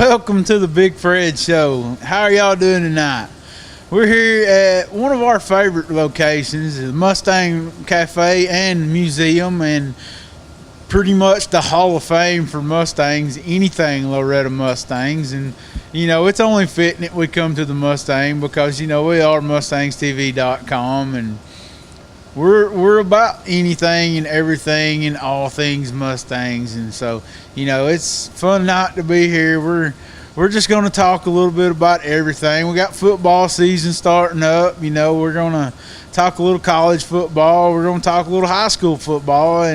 welcome to the Big Fred Show. How are y'all doing tonight? We're here at one of our favorite locations, the Mustang Cafe and Museum, and pretty much the Hall of Fame for Mustangs, anything Loretta Mustangs. And, it's only fitting that we come to the Mustang because, we are MustangsTV.com, and we're about anything and everything and all things Mustangs. And so, it's fun night to be here. We're just going to talk a little bit about everything. We got football season starting up. We're going to talk a little college football. We're going to talk a little high school football.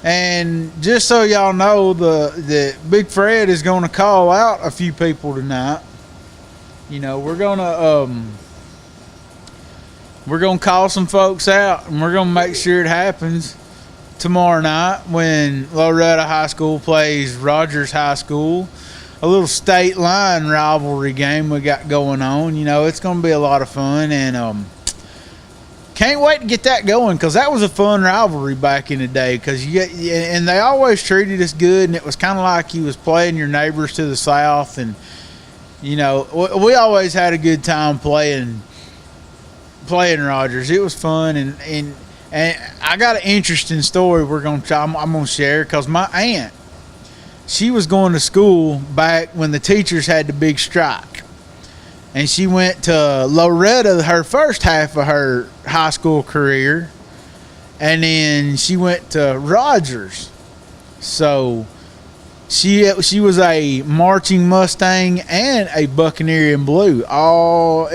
And just so y'all know, the Big Fred is going to call out a few people tonight. We're going to call some folks out, and we're going to make sure it happens tomorrow night when Loretta High School plays Rogers High School. A little state line rivalry game we got going on. It's going to be a lot of fun, and can't wait to get that going because that was a fun rivalry back in the day. And they always treated us good, and it was kind of like you was playing your neighbors to the south. And we always had a good time playing Rogers. It was fun, and I got an interesting story I'm gonna share because my aunt, she was going to school back when the teachers had the big strike. And she went to Loretta her first half of her high school career. And then she went to Rogers. So she was a marching Mustang and a Buccaneer in blue, all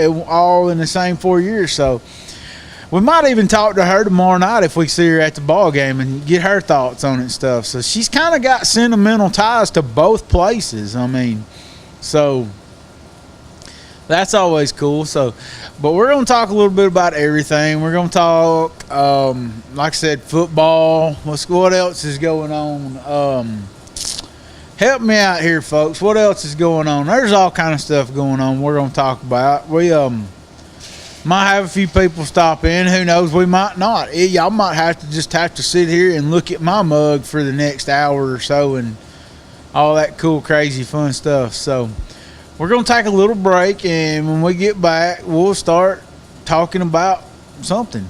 in the same 4 years. So we might even talk to her tomorrow night if we see her at the ball game and get her thoughts on it and stuff. So she's kind of got sentimental ties to both places. So that's always cool. But we're going to talk a little bit about everything. We're going to talk, like I said, football. What else is going on? Help me out here, folks. What else is going on? There's all kind of stuff going on we're going to talk about. We might have a few people stop in. Who knows? We might not. Y'all might have to sit here and look at my mug for the next hour or so and all that cool, crazy, fun stuff. So we're going to take a little break, and when we get back, we'll start talking about something.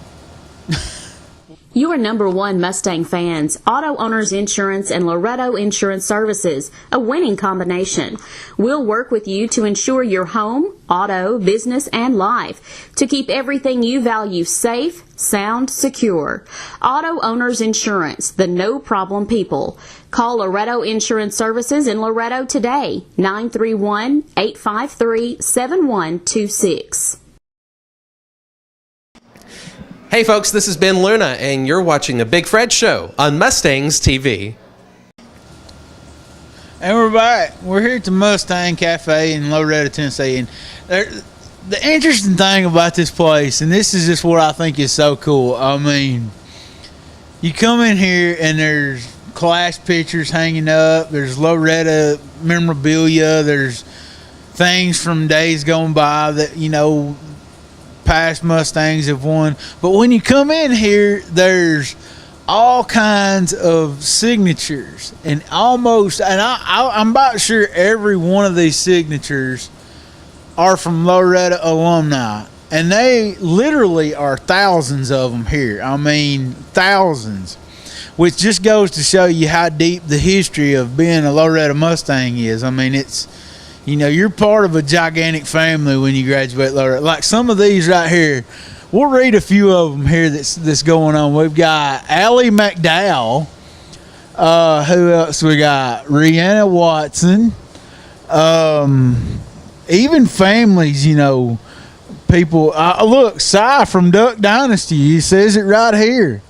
Your number one Mustang fans, Auto Owners Insurance and Loretto Insurance Services, a winning combination. We'll work with you to ensure your home, auto, business, and life to keep everything you value safe, sound, secure. Auto Owners Insurance, the no-problem people. Call Loretto Insurance Services in Loretto today, 931-853-7126. Hey folks, this is Ben Luna, and you're watching The Big Fred Show on Mustangs TV. And we're back. We're here at the Mustang Cafe in Loretta, Tennessee. And the interesting thing about this place, and this is just what I think is so cool. You come in here and there's class pictures hanging up. There's Loretta memorabilia. There's things from days gone by that, past Mustangs have won. But when you come in here, there's all kinds of signatures, and I'm about sure every one of these signatures are from Loretta alumni, and they literally are thousands of them here. Thousands, which just goes to show you how deep the history of being a Loretta Mustang is. It's you're part of a gigantic family when you graduate Loretta. Like some of these right here, we'll read a few of them here that's going on. We've got Allie McDowell. Who else we got? Rihanna Watson. Even families, people. Look, Cy from Duck Dynasty. He says it right here.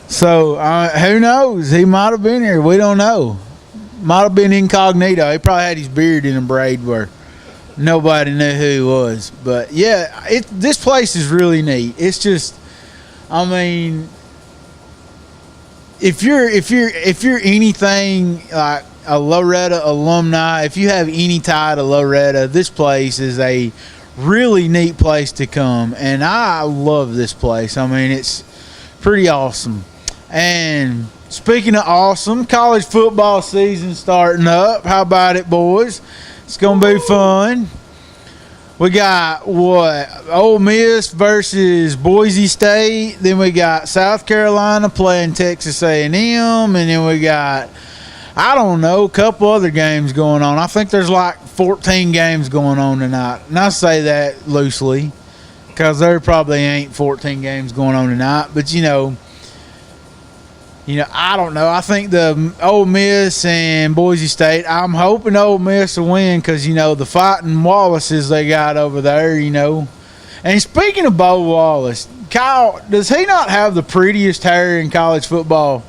So who knows? He might have been here. We don't know. Might have been incognito. He probably had his beard in a braid where nobody knew who he was. But yeah, this place is really neat. It's just, if you're anything like a Loretta alumni, if you have any tie to Loretta, this place is a really neat place to come, and I love this place. It's pretty awesome. And speaking of awesome, college football season starting up. How about it, boys? It's going to be fun. We got Ole Miss versus Boise State. Then we got South Carolina playing Texas A&M, and then we got, I don't know, a couple other games going on. I think there's like 14 games going on tonight, and I say that loosely because there probably ain't 14 games going on tonight. But you know, I don't know. I think the Ole Miss and Boise State, I'm hoping Ole Miss will win because, the fighting Wallaces they got over there, And speaking of Bo Wallace, Kyle, does he not have the prettiest hair in college football?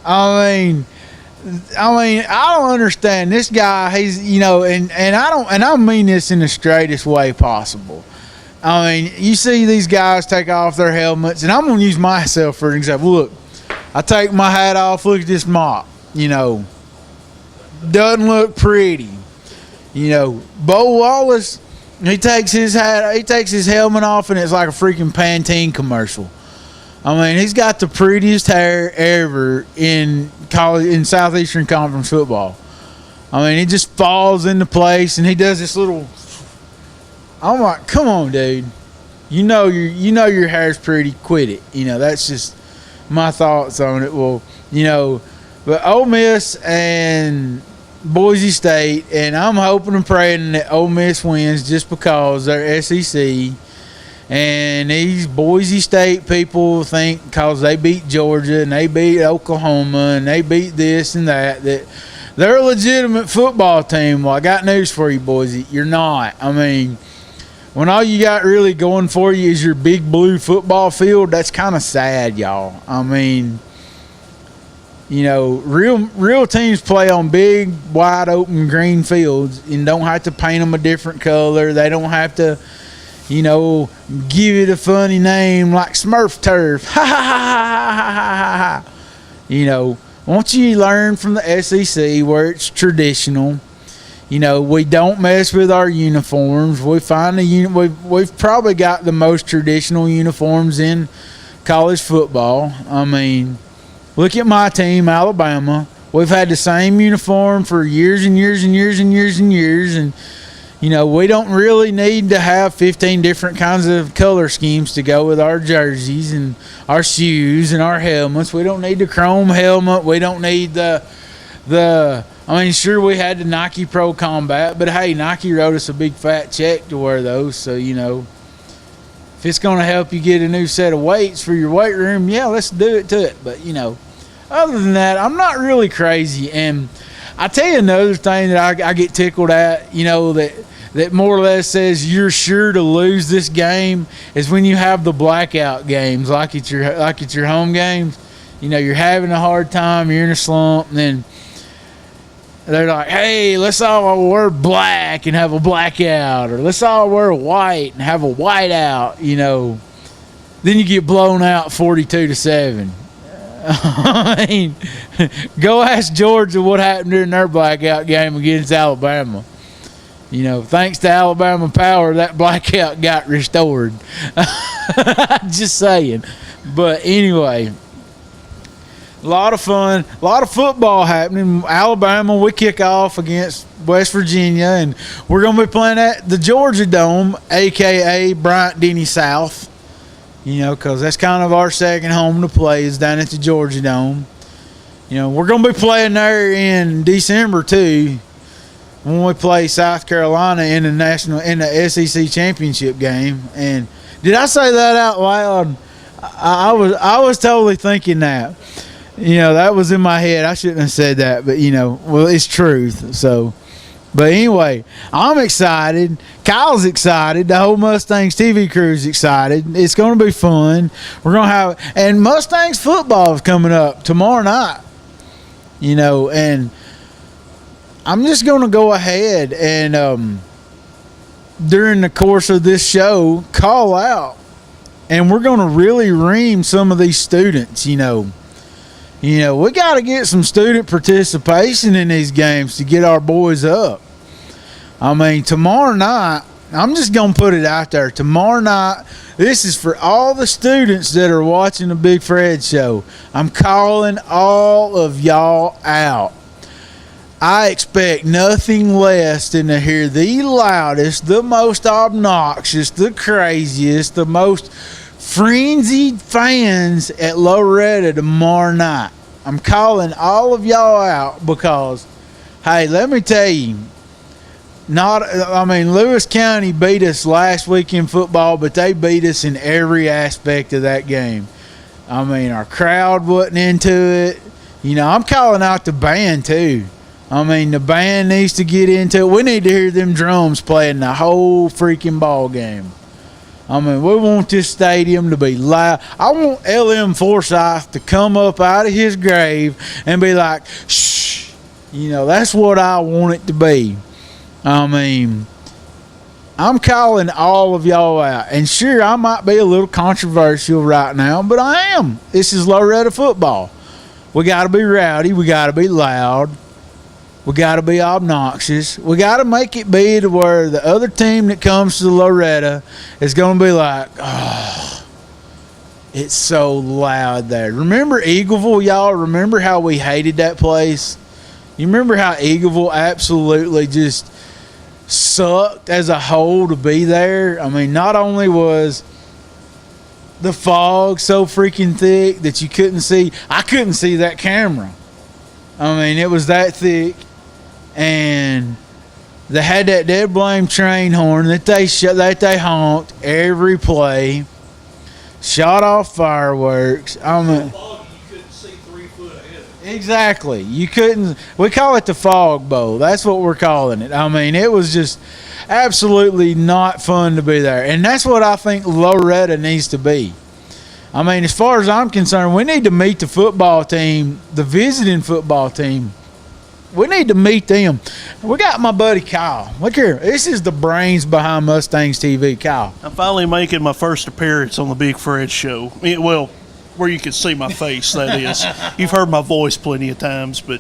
I don't understand this guy. He's, and I don't mean this in the straightest way possible. You see these guys take off their helmets, and I'm going to use myself for an example. Look, I take my hat off. Look at this mop. Doesn't look pretty. Bo Wallace, he takes his helmet off, and it's like a freaking Pantene commercial. He's got the prettiest hair ever in college, in Southeastern Conference football. It just falls into place, and he does this little. I'm like, come on, dude. Your hair's pretty. Quit it. That's just my thoughts on it. Well, but Ole Miss and Boise State, and I'm hoping and praying that Ole Miss wins just because they're SEC. And these Boise State people think because they beat Georgia and they beat Oklahoma and they beat this and that they're a legitimate football team. Well, I got news for you, Boise. You're not. When all you got really going for you is your big blue football field, that's kind of sad, y'all. Real teams play on big, wide open green fields and don't have to paint them a different color. They don't have to, give it a funny name like Smurf turf. Ha ha ha ha ha ha. Once you learn from the SEC where it's traditional. We don't mess with our uniforms. We've probably got the most traditional uniforms in college football. Look at my team, Alabama. We've had the same uniform for years and years and years and years and years. And, we don't really need to have 15 different kinds of color schemes to go with our jerseys and our shoes and our helmets. We don't need the chrome helmet. We don't need sure, we had the Nike Pro Combat, but hey, Nike wrote us a big fat check to wear those. So, if it's going to help you get a new set of weights for your weight room, yeah, let's do it to it. But, other than that, I'm not really crazy. And I tell you another thing that I get tickled at, that more or less says you're sure to lose this game is when you have the blackout games, like it's your home games. You're having a hard time, you're in a slump, and then they're like, hey, let's all wear black and have a blackout, or let's all wear white and have a whiteout, Then you get blown out 42-7. Go ask Georgia what happened during their blackout game against Alabama. Thanks to Alabama Power, that blackout got restored. Just saying. But anyway, a lot of fun, a lot of football happening. Alabama, we kick off against West Virginia, and we're going to be playing at the Georgia Dome, a.k.a. Bryant-Denny South, because that's kind of our second home to play is down at the Georgia Dome. We're going to be playing there in December, too, when we play South Carolina in the SEC championship game. And did I say that out loud? I was totally thinking that. That was in my head. I shouldn't have said that, but well, it's truth. So, but anyway, I'm excited. Kyle's excited. The whole Mustangs TV crew is excited. It's going to be fun. We're going to have, and Mustangs football is coming up tomorrow night. And I'm just going to go ahead and during the course of this show call out, and we're going to really ream some of these students. We got to get some student participation in these games to get our boys up. Tomorrow night, I'm just going to put it out there. Tomorrow night, this is for all the students that are watching the Big Fred Show. I'm calling all of y'all out. I expect nothing less than to hear the loudest, the most obnoxious, the craziest, the most frenzied fans at Loretta tomorrow night. I'm calling all of y'all out because, hey, let me tell you, Lewis County beat us last week in football, but they beat us in every aspect of that game. I mean, our crowd wasn't into it. You know, I'm calling out the band too. I mean, the band needs to get into it. We need to hear them drums playing the whole freaking ball game. I mean, we want this stadium to be loud. I want LM Forsyth to come up out of his grave and be like, shh. You know, that's what I want it to be. I mean, I'm calling all of y'all out. And sure, I might be a little controversial right now, but I am. This is Loretta football. We got to be rowdy. We got to be loud. We got to be obnoxious. We got to make it be to where the other team that comes to Loretta is going to be like, oh, it's so loud there. Remember Eagleville, y'all? Remember how we hated that place? You remember how Eagleville absolutely just sucked as a whole to be there? I mean, not only was the fog so freaking thick that you couldn't see. I couldn't see that camera. I mean, it was that thick. And they had that dead blame train horn that they honked every play. Shot off fireworks. I mean, you couldn't see 3 foot ahead. Exactly. You couldn't. We call it the Fog Bowl. That's what we're calling it. I mean, it was just absolutely not fun to be there. And that's what I think Loretta needs to be. I mean, as far as I'm concerned, we need to meet the football team, the visiting football team. We need to meet them. We got my buddy Kyle. Look here. This is the brains behind Mustangs TV, Kyle. I'm finally making my first appearance on the Big Fred Show. Well, where you can see my face, that is. You've heard my voice plenty of times, but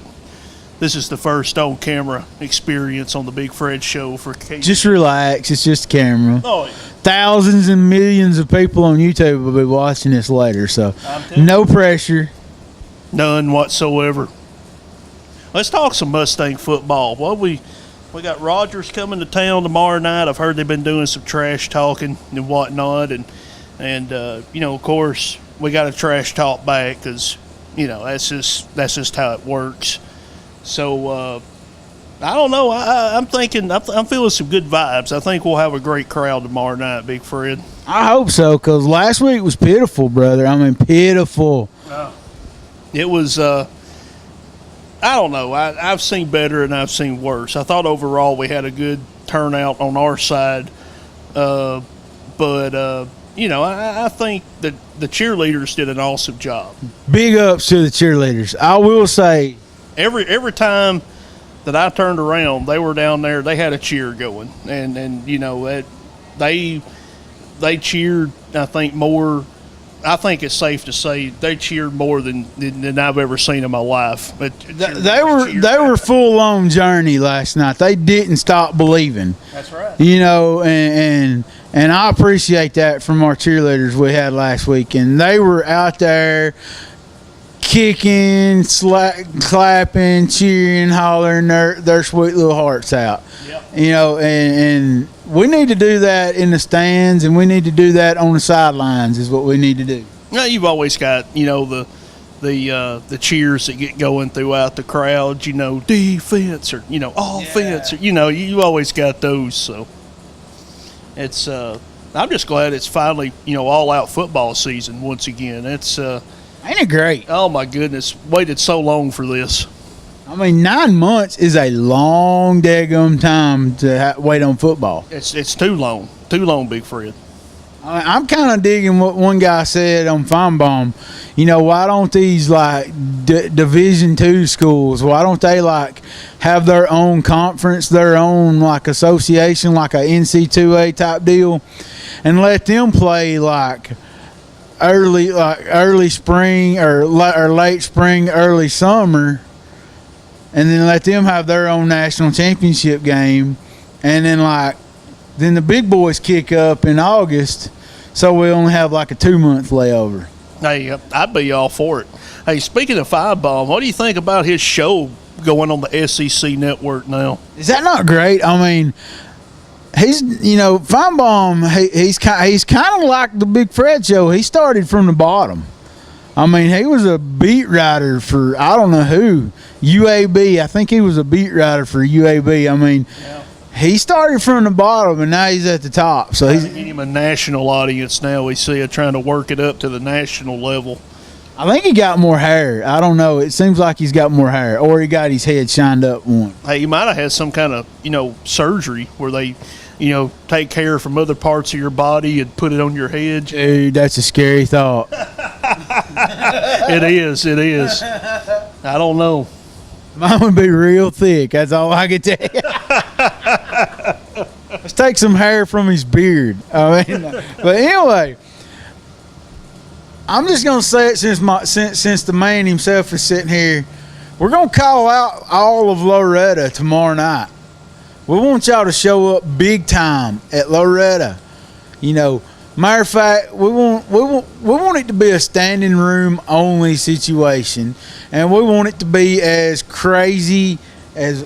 this is the first on-camera experience on the Big Fred Show for KC. Just relax. It's just a camera. Oh, yeah. Thousands and millions of people on YouTube will be watching this later, so no pressure. None whatsoever. Let's talk some Mustang football. Well, we got Rogers coming to town tomorrow night. I've heard they've been doing some trash talking and whatnot, and you know, of course, we got to trash talk back because you know that's just how it works. So I don't know. I'm thinking I'm feeling some good vibes. I think we'll have a great crowd tomorrow night, Big Fred. I hope so, because last week was pitiful, brother. I mean, pitiful. It was. I don't know. I've seen better and I've seen worse. I thought overall we had a good turnout on our side, but you know, I think that the cheerleaders did an awesome job. Big ups to the cheerleaders. I will say, every time that I turned around, they were down there. They had a cheer going, and you know, they cheered. I think more. I think it's safe to say they cheered more than I've ever seen in my life. But they were full on journey last night. They didn't stop believing. That's right. You know, and I appreciate that from our cheerleaders we had last week, and they were out there kicking, clapping, cheering, hollering their sweet little hearts out. Yep. You know, and we need to do that in the stands, and we need to do that on the sidelines is what we need to do. Now, you've always got, you know, the cheers that get going throughout the crowd, you know, defense or, you know, offense. Or, you know, you always got those. So it's I'm just glad it's finally, you know, all-out football season once again. It's ain't it great? Oh, my goodness. Waited so long for this. I mean, 9 months is a long daggum time to wait on football. It's too long. Too long, Big Fred. I'm kind of digging what one guy said on Feinbaum. You know, why don't these, like, Division II schools, why don't they, like, have their own conference, their own, like, association, like a NC2A type deal, and let them play, like early spring or late spring, early summer, and then let them have their own national championship game, and then the big boys kick up in August, so we only have like a 2-month layover. Hey, I'd be all for it. Hey, speaking of Feinbaum, what do you think about his show going on the SEC network now. Is that not great? I mean, he's Feinbaum. He's kind of like the Big Fred show. He started from the bottom. I mean, he was a beat writer for I don't know who, UAB. I think he was a beat writer for UAB. I mean, he started from the bottom and now he's at the top. So he's getting him a national audience now. We see it trying to work it up to the national level. I think he got more hair. I don't know. It seems like he's got more hair, or he got his head shined up one. Hey, he might have had some kind of surgery where they take hair from other parts of your body and put it on your head. Dude, that's a scary thought. It is. I don't know. Mine would be real thick. That's all I can tell you. Let's take some hair from his beard. I mean, but anyway, I'm just gonna say it since the man himself is sitting here. We're gonna call out all of Loretta tomorrow night. We want y'all to show up big time at Loretta. Matter of fact, we want it to be a standing room only situation, and we want it to be as crazy as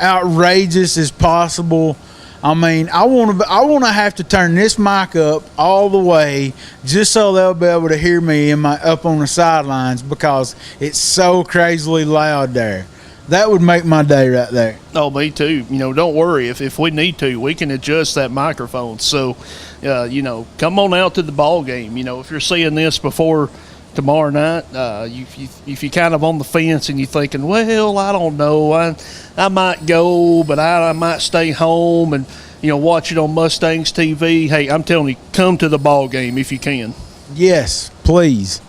outrageous as possible. I mean, I want to have to turn this mic up all the way just so they'll be able to hear me up on the sidelines because it's so crazily loud there. That would make my day right there. Oh, me too. Don't worry. If we need to, we can adjust that microphone. So, come on out to the ball game. If you're seeing this before tomorrow night, if you're kind of on the fence and you're thinking, well, I don't know, I might go, but I might stay home and watch it on Mustangs TV. Hey, I'm telling you, come to the ball game if you can. Yes, please.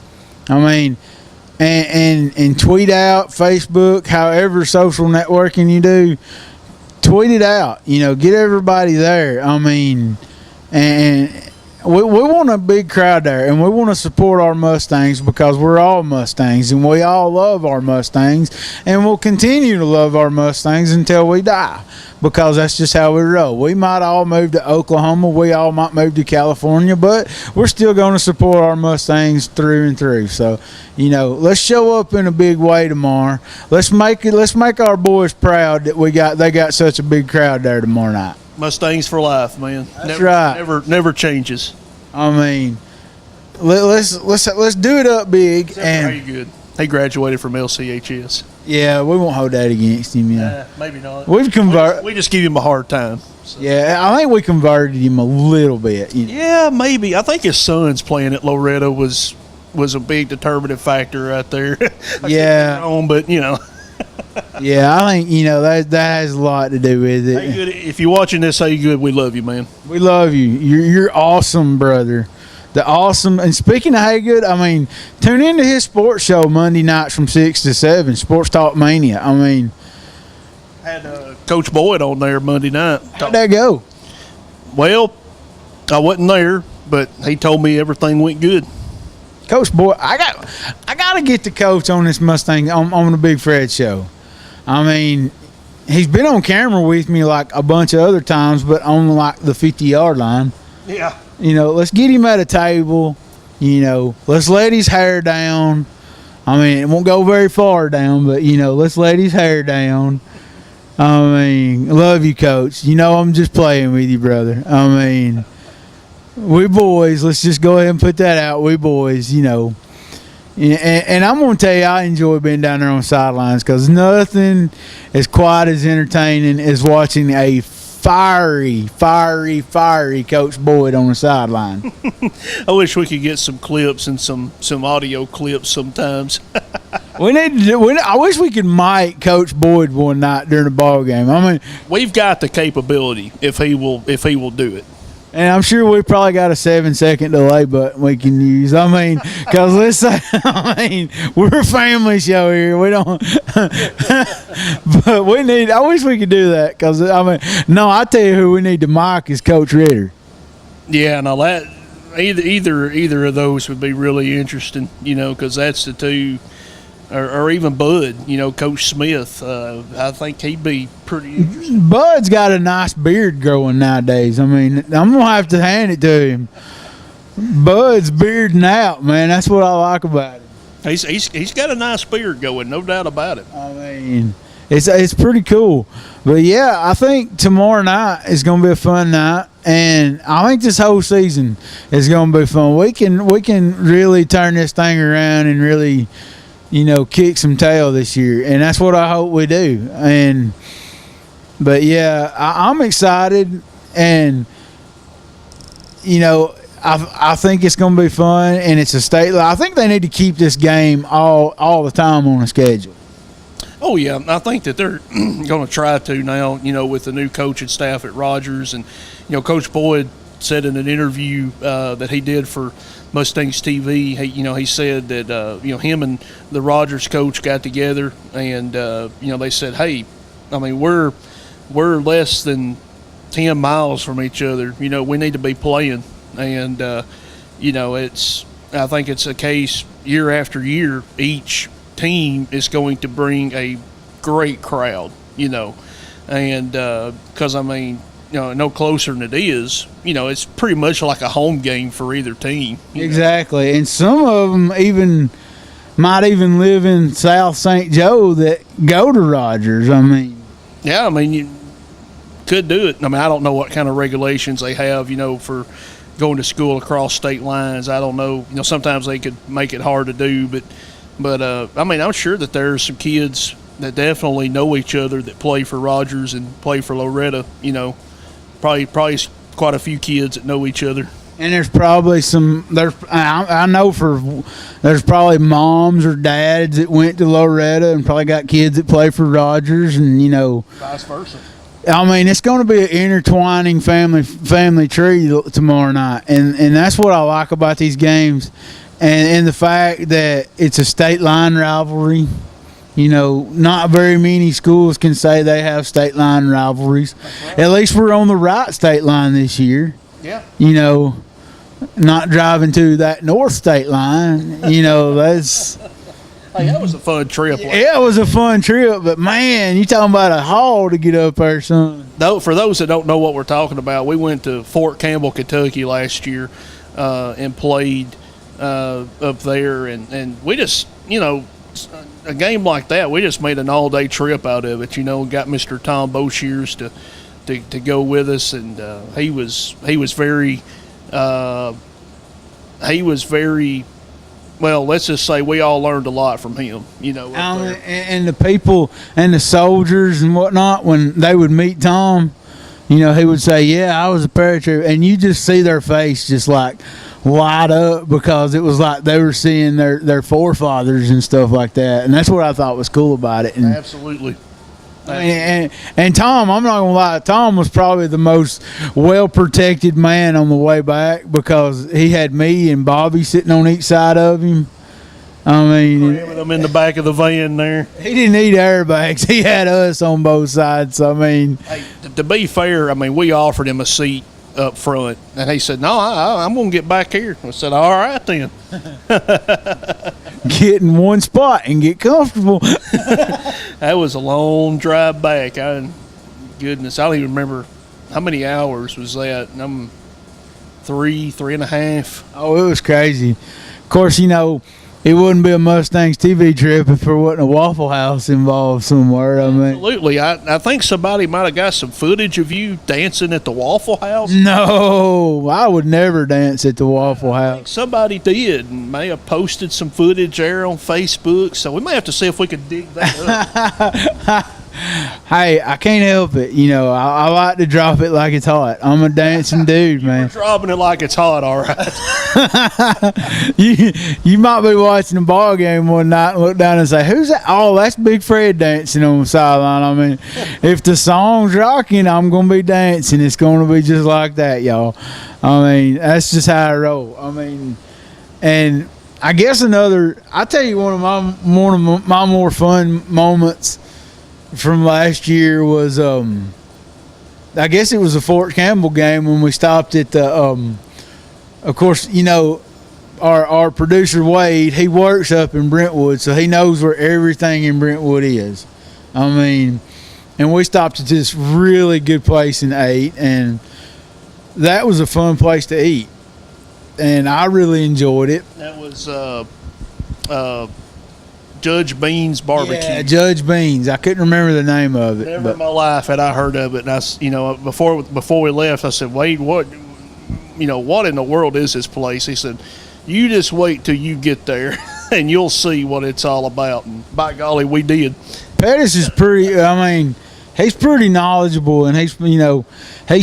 I mean, and tweet out, Facebook, however social networking you do, tweet it out. Get everybody there. I mean, and we want a big crowd there, and we want to support our Mustangs because we're all Mustangs, and we all love our Mustangs, and we'll continue to love our Mustangs until we die because that's just how we roll. We might all move to Oklahoma, we all might move to California, but we're still going to support our Mustangs through and through. So, let's show up in a big way tomorrow. Let's make our boys proud that they got such a big crowd there tomorrow night. Mustangs for life, man. That's right. Never changes. I mean, let's do it up big. And good. He graduated from LCHS. Yeah, we won't hold that against him. Maybe not. We've converted. We just give him a hard time. So. Yeah, I think we converted him a little bit. Yeah, maybe. I think his son's playing at Loretta was a big determinative factor right there. Yeah. But Yeah, I think that has a lot to do with it. Hey, good. If you're watching this, hey, good. We love you, man. We love you. You're awesome, brother. The awesome. And speaking of Hey Good, I mean, tune into his sports show Monday nights from 6 to 7, Sports Talk Mania. I mean, had Coach Boyd on there Monday night. How'd that go? Well, I wasn't there, but he told me everything went good. Coach Boyd, I got to get the coach on this Mustang on the Big Fred show. I mean, he's been on camera with me like a bunch of other times, but on like the 50-yard line. Yeah. Let's get him at a table. Let's let his hair down. I mean, it won't go very far down, but, let's let his hair down. I mean, love you, Coach. I'm just playing with you, brother. I mean, we boys, let's just go ahead and put that out. We boys, And I'm going to tell you, I enjoy being down there on the sidelines because nothing is quite as entertaining as watching a fiery Coach Boyd on the sideline. I wish we could get some clips and some audio clips sometimes. I wish we could mic Coach Boyd one night during the ball game. I mean, we've got the capability if he will do it. And I'm sure we probably got a 7-second delay button we can use. I mean, because let's say, we're a family show here. We don't, but I wish we could do that because, I tell you who we need to mic is Coach Ritter. Yeah, no, that either of those would be really interesting, because that's the two. Or even Bud, Coach Smith. I think he'd be pretty interesting. Bud's got a nice beard growing nowadays. I mean, I'm going to have to hand it to him. Bud's bearding out, man. That's what I like about it. He's got a nice beard going, no doubt about it. I mean, it's pretty cool. But yeah, I think tomorrow night is going to be a fun night, and I think this whole season is going to be fun. We can really turn this thing around and really, kick some tail this year, and that's what I hope we do. But yeah, I'm excited, and I think it's going to be fun, and it's a state. I think they need to keep this game all the time on the schedule. Oh yeah, I think that they're going to try to now. With the new coaching staff at Rogers, and Coach Boyd said in an interview that he did for Mustangs TV, he said that him and the Rogers coach got together, and they said, hey, I mean we're less than 10 miles from each other. We need to be playing, and I think it's a case year after year. Each team is going to bring a great crowd, and because no closer than it is, it's pretty much like a home game for either team. Exactly, and some of them might even live in South St. Joe that go to Rogers. Yeah, you could do it. I don't know what kind of regulations they have, for going to school across state lines. I don't know. Sometimes they could make it hard to do, but I'm sure that there's some kids that definitely know each other that play for Rogers and play for Loretta. Probably quite a few kids that know each other. And there's probably I know there's probably moms or dads that went to Loretta and probably got kids that play for Rogers, and vice versa. It's going to be an intertwining family tree tomorrow night, and that's what I like about these games. And the fact that it's a state line rivalry, not very many schools can say they have state line rivalries. Right. At least we're on the right state line this year. Yeah. Not driving to that north state line. That's. Hey, that was a fun trip. Yeah, it was a fun trip, but man, you talking about a haul to get up there, son. Though, for those that don't know what we're talking about, we went to Fort Campbell, Kentucky last year, and played up there, and we just, a game like that, we just made an all-day trip out of it. Got Mr. Tom Boshears to go with us, and he was very well. Let's just say we all learned a lot from him. And the people and the soldiers and whatnot, when they would meet Tom, he would say, "Yeah, I was a paratrooper," and you just see their face just like light up, because it was like they were seeing their forefathers and stuff like that, and that's what I thought was cool about it. And absolutely. And Tom, I'm not gonna lie, Tom was probably the most well protected man on the way back, because he had me and Bobby sitting on each side of him. With them in the back of the van there. He didn't need airbags. He had us on both sides. Hey, to be fair, we offered him a seat up front, and he said, "No, I'm going to get back here." I said, "All right then." Get in one spot and get comfortable. That was a long drive back. Goodness, I don't even remember how many hours was that. Three and a half. Oh, it was crazy. Of course, it wouldn't be a Mustangs TV trip if there wasn't a Waffle House involved somewhere. Absolutely. I think somebody might have got some footage of you dancing at the Waffle House. No, I would never dance at the Waffle House. Somebody did, and may have posted some footage there on Facebook, so we may have to see if we could dig that up. Hey, I can't help it. I like to drop it like it's hot. I'm a dancing dude, man. You're dropping it like it's hot, all right. You might be watching a ball game one night and look down and say, "Who's that?" "Oh, that's Big Fred dancing on the sideline." If the song's rocking, I'm going to be dancing. It's going to be just like that, y'all. That's just how I roll. And I guess I'll tell you one of my more fun moments from last year was I guess it was the Fort Campbell game when we stopped at the of course our producer Wade, he works up in Brentwood, so he knows where everything in Brentwood is. And we stopped at this really good place and ate, and that was a fun place to eat, and I really enjoyed it. That was Judge Bean's barbecue. Yeah, Judge Bean's. I couldn't remember the name of it. Never in my life had I heard of it. And before we left, I said, Wade, what in the world is this place? He said, you just wait till you get there and you'll see what it's all about. And by golly, we did. Pettis is he's pretty knowledgeable, and he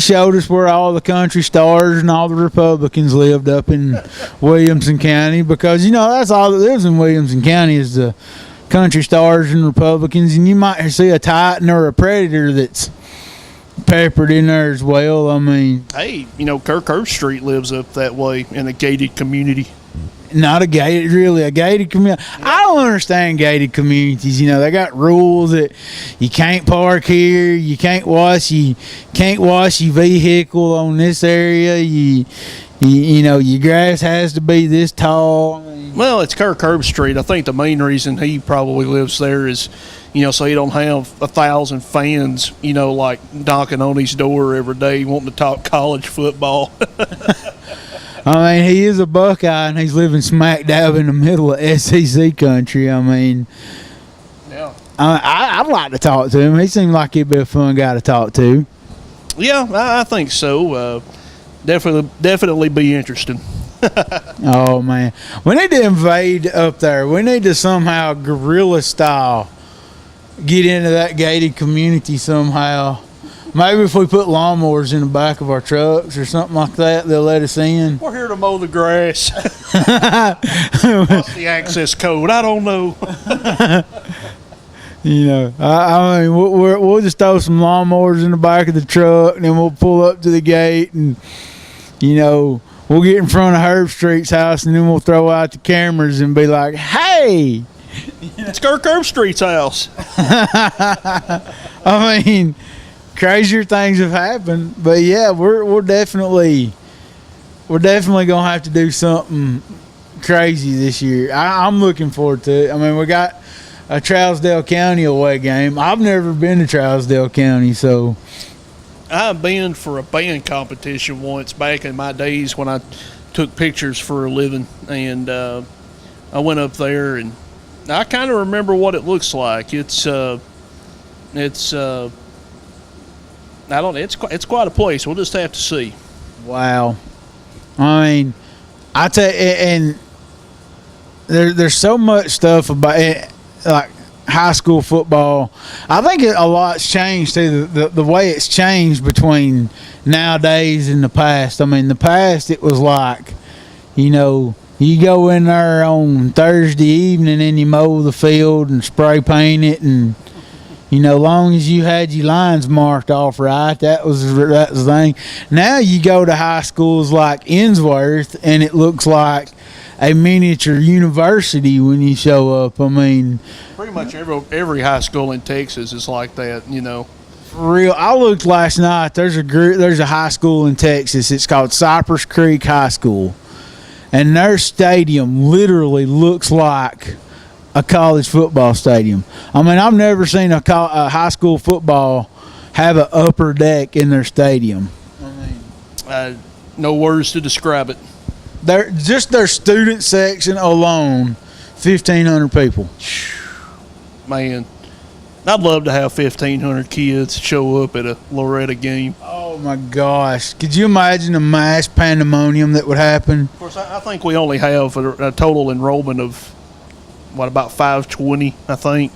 showed us where all the country stars and all the Republicans lived up in Williamson County, because that's all that lives in Williamson County is the country stars and Republicans, and you might see a Titan or a Predator that's peppered in there as well. Hey, Kirk Street lives up that way in a gated community. Not a gated community. I don't understand gated communities. They got rules that you can't park here, you can't wash your vehicle on this area. Your grass has to be this tall. Well, it's Kirk Street. I think the main reason he probably lives there is, so he don't have 1,000 fans, like knocking on his door every day wanting to talk college football. He is a Buckeye, and he's living smack dab in the middle of SEC country. Yeah. I'd like to talk to him. He seemed like he'd be a fun guy to talk to. Yeah, I think so. Definitely be interesting. Oh, man. We need to invade up there. We need to somehow guerrilla style get into that gated community somehow. Maybe if we put lawnmowers in the back of our trucks or something like that, they'll let us in. We're here to mow the grass. What's the access code? I don't know. We'll just throw some lawnmowers in the back of the truck, and then we'll pull up to the gate, and we'll get in front of Herb Street's house, and then we'll throw out the cameras and be like, "Hey, it's Kirk Street's house." Crazier things have happened, but yeah, we're definitely gonna have to do something crazy this year. I'm looking forward to it. We got a Trousdale County away game. I've never been to Trousdale County, so I've been for a band competition once back in my days when I took pictures for a living, and I went up there, and I kind of remember what it looks like. It's quite a place. We'll just have to see. Wow. I tell you, and there's so much stuff about it, like high school football. I think a lot's changed too. The way it's changed between nowadays and the past. The past it was like, you go in there on Thursday evening and you mow the field and spray paint it, and long as you had your lines marked off right, that was the thing. Now you go to high schools like Innsworth, and it looks like a miniature university when you show up. Pretty much every high school in Texas is like that, For real. I looked last night. There's a high school in Texas. It's called Cypress Creek High School, and their stadium literally looks like a college football stadium. I've never seen a high school football have an upper deck in their stadium. No words to describe it. Their student section alone, 1,500 people. Man, I'd love to have 1,500 kids show up at a Loretta game. Oh my gosh! Could you imagine the mass pandemonium that would happen? Of course, I think we only have a total enrollment of about 520, I think,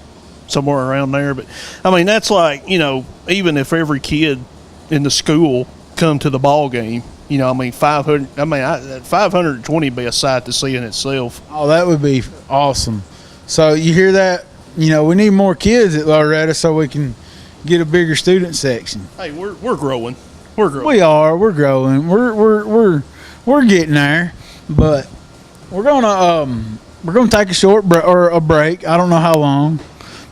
somewhere around there. But that's like, even if every kid in the school come to the ball game, 520 would be a sight to see in itself. Oh, that would be awesome. So you hear that? We need more kids at Loretta so we can get a bigger student section. Hey, we're growing. We're growing. We are. We're growing. We're getting there. But we're gonna take a short break. I don't know how long,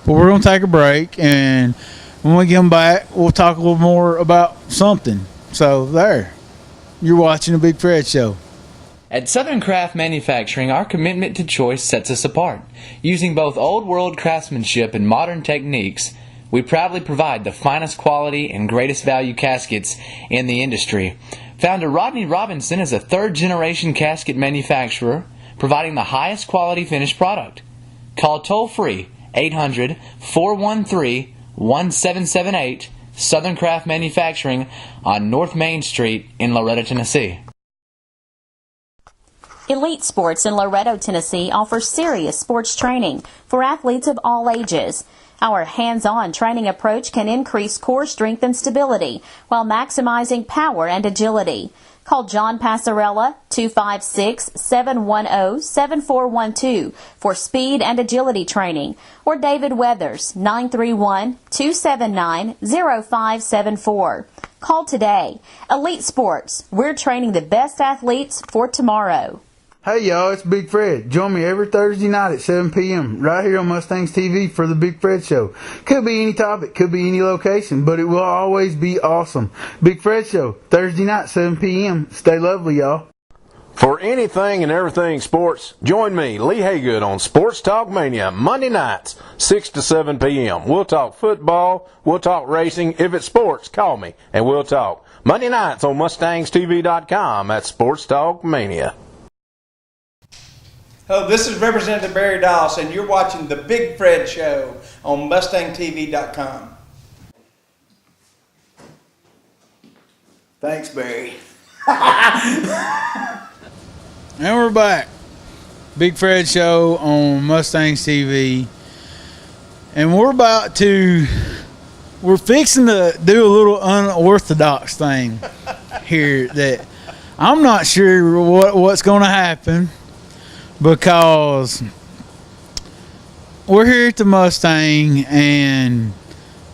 but we're gonna take a break, and when we come back, we'll talk a little more about something. So there, you're watching the Big Fred Show. At Southern Craft Manufacturing, our commitment to choice sets us apart. Using both old-world craftsmanship and modern techniques, we proudly provide the finest quality and greatest value caskets in the industry. Founder Rodney Robinson is a third-generation casket manufacturer providing the highest quality finished product. Call toll-free 800-413-1778 Southern Craft Manufacturing on North Main Street in Loretto, Tennessee. Elite Sports in Loretto, Tennessee offers serious sports training for athletes of all ages. Our hands-on training approach can increase core strength and stability while maximizing power and agility. Call John Passarella, 256-710-7412 for speed and agility training, or David Weathers, 931-279-0574. Call today. Elite Sports, we're training the best athletes for tomorrow. Hey y'all, it's Big Fred. Join me every Thursday night at 7 p.m. right here on Mustangs TV for the Big Fred Show. Could be any topic, could be any location, but it will always be awesome. Big Fred Show, Thursday night, 7 p.m. Stay lovely, y'all. For anything and everything sports, join me, Lee Haygood, on Sports Talk Mania, Monday nights, 6 to 7 p.m. We'll talk football, we'll talk racing. If it's sports, call me, and we'll talk. Monday nights on MustangsTV.com at Sports Talk Mania. Hello, this is Representative Barry Doss, and you're watching The Big Fred Show on MustangsTV.com. Thanks, Barry. And we're back. Big Fred Show on Mustangs TV. And we're fixing to do a little unorthodox thing here that I'm not sure what's going to happen, because we're here at the Mustang and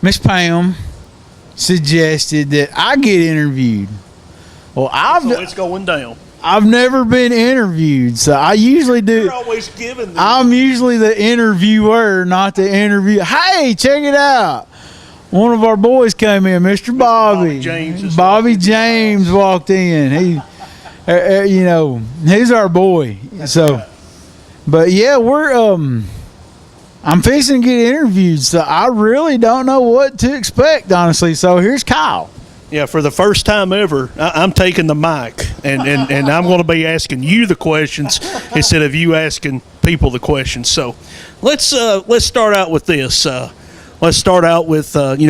Miss Pam suggested that I get interviewed. Well, So it's going down. I've never been interviewed, so I usually do. You're always giving them. I'm usually the interviewer, not the interview. Hey, check it out. One of our boys came in, Mr. Bobby. Bobby James walked in. He, he's our boy. So, but yeah, I'm fixing to get interviewed, so I really don't know what to expect, honestly. So here's Kyle. Yeah, for the first time ever, I'm taking the mic, and I'm going to be asking you the questions instead of you asking people the questions. So let's start out with this. Let's start out with of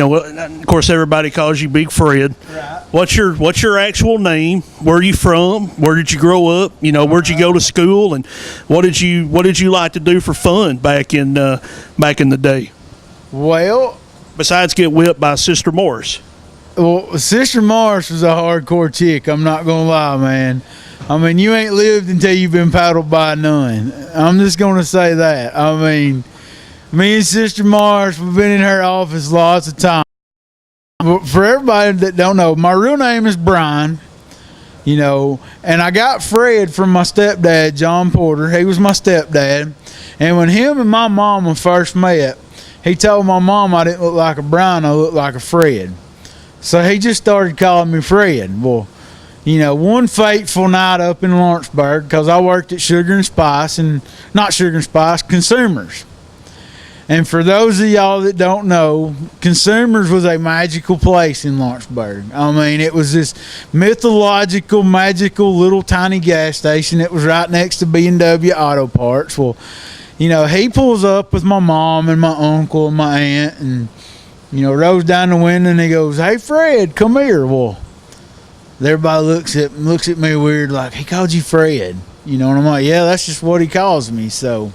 course, everybody calls you Big Fred. Right. What's your actual name? Where are you from? Where did you grow up? Where'd you go to school? And what did you like to do for fun back in the day? Well, besides get whipped by Sister Morris. Well, Sister Morris was a hardcore chick. I'm not gonna lie, man. I mean, you ain't lived until you've been paddled by a nun. I'm just gonna say that. I mean, me and Sister Morris, we've been in her office lots of times. For everybody that don't know, my real name is Brian, and I got Fred from my stepdad, John Porter. He was my stepdad. And when him and my mama first met, he told my mom I didn't look like a Brian, I looked like a Fred. So he just started calling me Fred. Well, one fateful night up in Lawrenceburg, because I worked at Consumers. And for those of y'all that don't know, Consumers was a magical place in Lawrenceburg. I mean, it was this mythological, magical little tiny gas station that was right next to B&W Auto Parts. Well, he pulls up with my mom and my uncle and my aunt, and rolls down the window, and he goes, "Hey, Fred, come here." Well, everybody looks at me weird, like, he called you Fred, and I'm like, yeah, that's just what he calls me. So,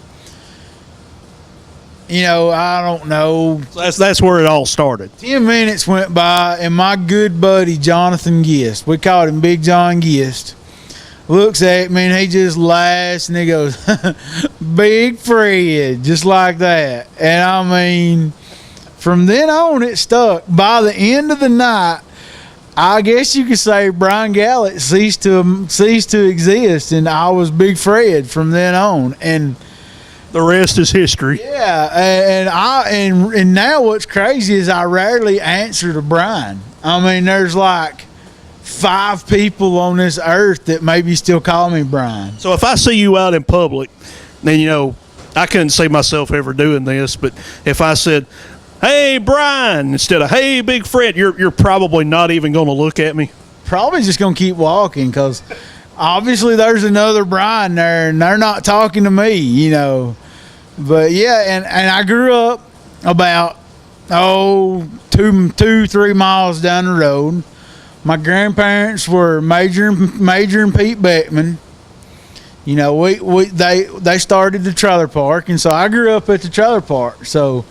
I don't know. That's where it all started. 10 minutes went by, and my good buddy Jonathan Gist, we called him Big John Gist, looks at me, and he just laughs, and he goes, "Big Fred," just like that. And I mean, from then on, it stuck. By the end of the night, I guess you could say Brian Gallitt ceased to exist, and I was Big Fred from then on. And the rest is history. Yeah, and now what's crazy is I rarely answer to Brian. I mean, there's like 5 people on this earth that maybe still call me Brian. So if I see you out in public, then I couldn't see myself ever doing this, but if I said, "Hey, Brian," instead of "Hey, Big Fred," you're probably not even going to look at me. Probably just going to keep walking, because obviously there's another Brian there, and they're not talking to me, you know. But yeah, and I grew up about 2-3 miles down the road. My grandparents were Major and Pete Beckman. You know, they started the trailer park, and so I grew up at the trailer park. So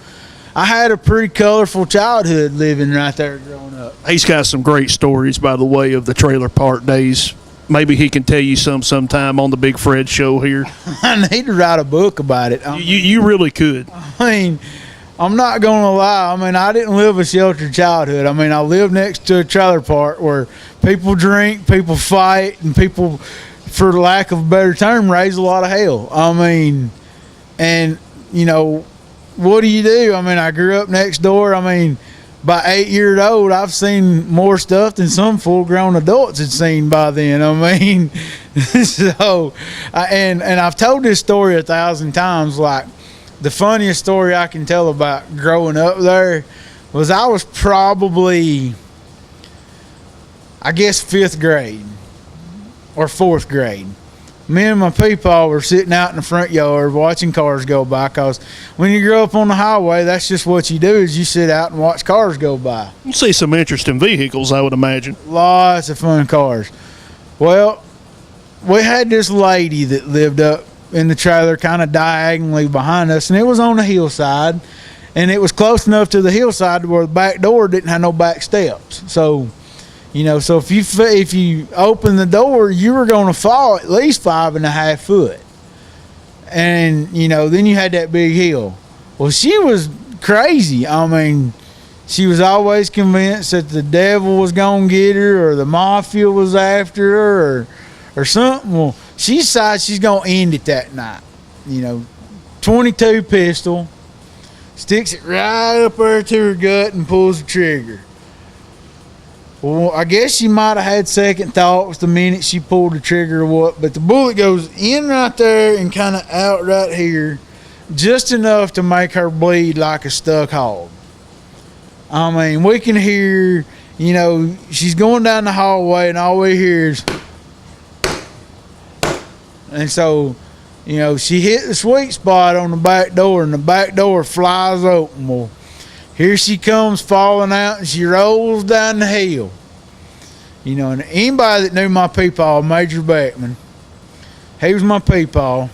I had a pretty colorful childhood living right there growing up. He's got some great stories, by the way, of the trailer park days. Maybe he can tell you sometime on the Big Fred show here. I need to write a book about it. You really could. I mean, I'm not going to lie. I mean, I didn't live a sheltered childhood. I mean, I lived next to a trailer park where people drink, people fight, and people, for lack of a better term, raise a lot of hell. I mean, and, you know, what do you do? I mean, I grew up next door. I mean, by 8 years old, I've seen more stuff than some full-grown adults had seen by then. I mean, so, and I've told this story 1,000 times. Like, the funniest story I can tell about growing up there was I was probably, I guess, 5th grade or 4th grade. Me and my peepaw were sitting out in the front yard watching cars go by, because when you grow up on the highway, that's just what you do, is you sit out and watch cars go by. You see some interesting vehicles, I would imagine. Lots of fun cars. Well, we had this lady that lived up in the trailer kind of diagonally behind us, and it was on the hillside, and it was close enough to the hillside where the back door didn't have no back steps. So, you know, so if you open the door, you were going to fall at least 5.5 foot. And, you know, then you had that big hill. Well, she was crazy. I mean, she was always convinced that the devil was going to get her, or the mafia was after her, or something. Well, she decides she's going to end it that night. You know, 22 pistol, sticks it right up there to her gut and pulls the trigger. Well, I guess she might have had second thoughts the minute she pulled the trigger or what, but the bullet goes in right there and kind of out right here, just enough to make her bleed like a stuck hog. I mean, we can hear, you know, she's going down the hallway, and all we hear is, and so, you know, she hit the sweet spot on the back door, and the back door flies open. Well, here she comes falling out, and she rolls down the hill. You know, and anybody that knew my peepaw, Major Beckman, he was my peepaw.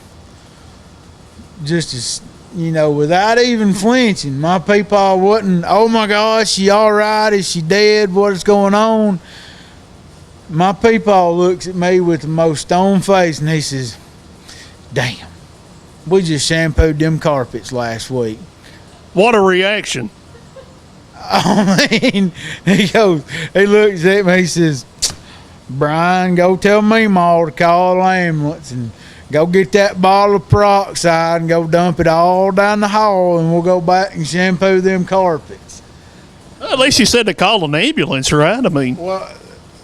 Just as, you know, without even flinching, my peepaw wasn't, oh my God, she all right? Is she dead? What is going on? My peepaw looks at me with the most stone face, and he says, damn, we just shampooed them carpets last week. What a reaction. I mean, he looks at me, he says, Brian, go tell Meemaw to call an ambulance and go get that bottle of peroxide and go dump it all down the hall, and we'll go back and shampoo them carpets. Well, at least you said to call an ambulance, right? I mean, well,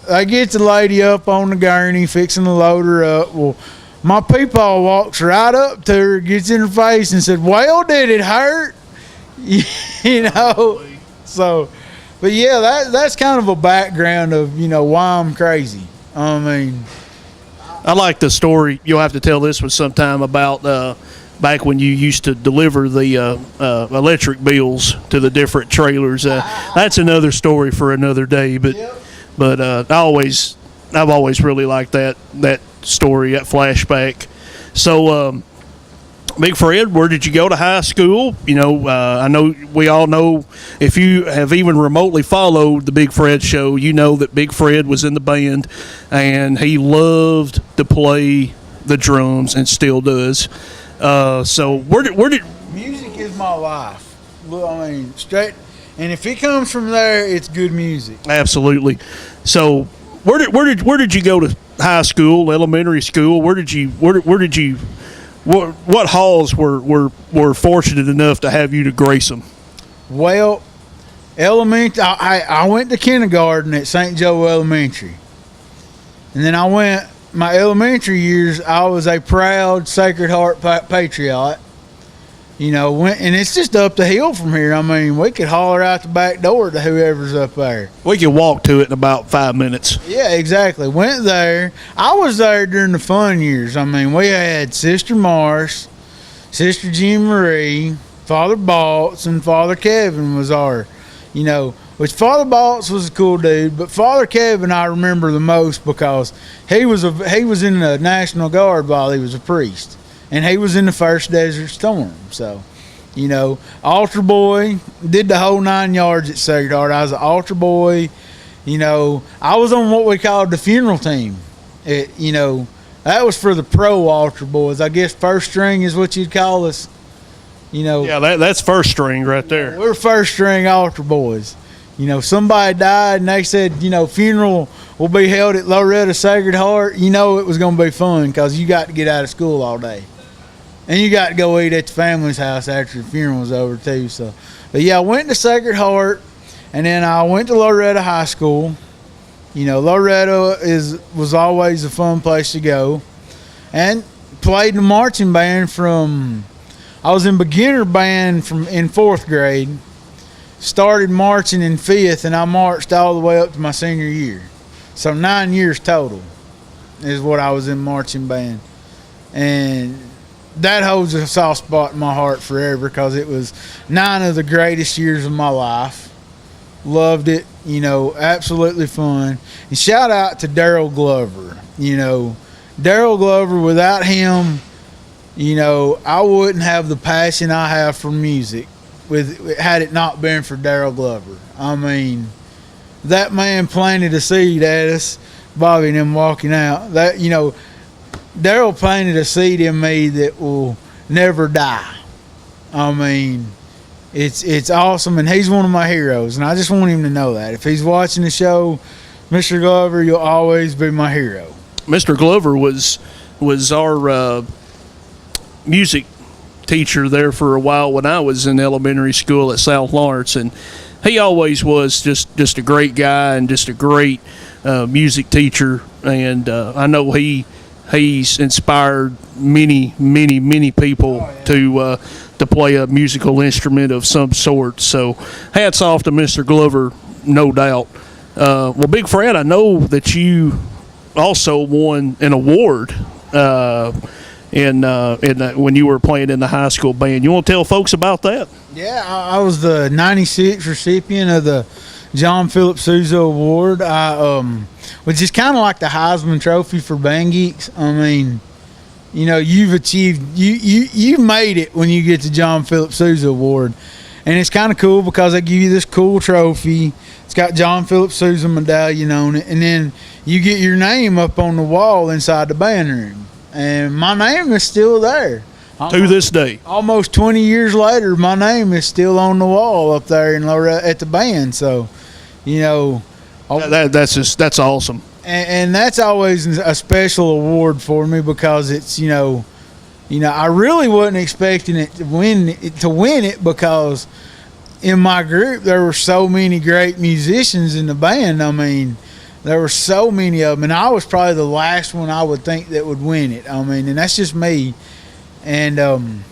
they get the lady up on the gurney, fixing to load her up. Well, my peepaw walks right up to her, gets in her face, and said, well, did it hurt? You know? So, but yeah, that's kind of a background of, you know, why I'm crazy. I mean, I like the story. You'll have to tell this one sometime about back when you used to deliver the electric bills to the different trailers. That's another story for another day. But I've always really liked that story, that flashback. So, Big Fred, where did you go to high school? You know, I know we all know, if you have even remotely followed the Big Fred show, you know that Big Fred was in the band, and he loved to play the drums and still does. So where did music is my life. I mean, straight, and if it comes from there, it's good music. Absolutely. So where did you go to high school, elementary school? Where did you What halls were fortunate enough to have you to grace them? Well, I went to kindergarten at St. Joe Elementary. And then my elementary years, I was a proud Sacred Heart patriot. And it's just up the hill from here. I mean, we could holler out the back door to whoever's up there. We could walk to it in about 5 minutes. Yeah, exactly. Went there. I was there during the fun years. I mean, we had Sister Marsh, Sister Jean Marie, Father Baltz, and Father Kevin was which Father Baltz was a cool dude, but Father Kevin I remember the most because he was in the National Guard while he was a priest. And he was in the first Desert Storm. So, altar boy, did the whole 9 yards at Sacred Heart. I was an altar boy. I was on what we called the funeral team. That was for the pro altar boys. I guess first string is what you'd call us. Yeah, that's first string right there. We're first string altar boys. Somebody died and they said, funeral will be held at Loretta Sacred Heart. It was going to be fun because you got to get out of school all day. And you got to go eat at the family's house after the funeral was over, too. So, but yeah, I went to Sacred Heart, and then I went to Loretta High School. Loretta was always a fun place to go. And played in the marching band I was in beginner band in 4th grade. Started marching in 5th, and I marched all the way up to my senior year. So 9 years total is what I was in marching band. And that holds a soft spot in my heart forever because it was 9 of the greatest years of my life. Loved it, absolutely fun. And shout out to Daryl Glover. Daryl Glover, without him, I wouldn't have the passion I have for music had it not been for Daryl Glover. I mean, that man planted a seed at us, Bobby and them walking out. That, Daryl planted a seed in me that will never die. I mean, it's awesome, and he's one of my heroes, and I just want him to know that. If he's watching the show, Mr. Glover, you'll always be my hero. Mr. Glover was our music teacher there for a while when I was in elementary school at South Lawrence, and he always was just a great guy and just a great music teacher, and I know he's inspired many people to play a musical instrument of some sort. So hats off to Mr. Glover, no doubt. Well, Big Fred, I know that you also won an award when you were playing in the high school band. You want to tell folks about that? Yeah, I was the 96 recipient of the John Philip Sousa Award, which is kind of like the Heisman Trophy for band geeks. I mean, you've achieved, you made it when you get the John Philip Sousa Award. And it's kind of cool because they give you this cool trophy. It's got John Philip Sousa medallion on it. And then you get your name up on the wall inside the band room. And my name is still there. To this day. Almost 20 years later, my name is still on the wall up there at the band. So, that's awesome. And that's always a special award for me because it's, I really wasn't expecting it to win it because in my group there were so many great musicians in the band. I mean, there were so many of them, and I was probably the last one I would think that would win it. I mean, and that's just me. And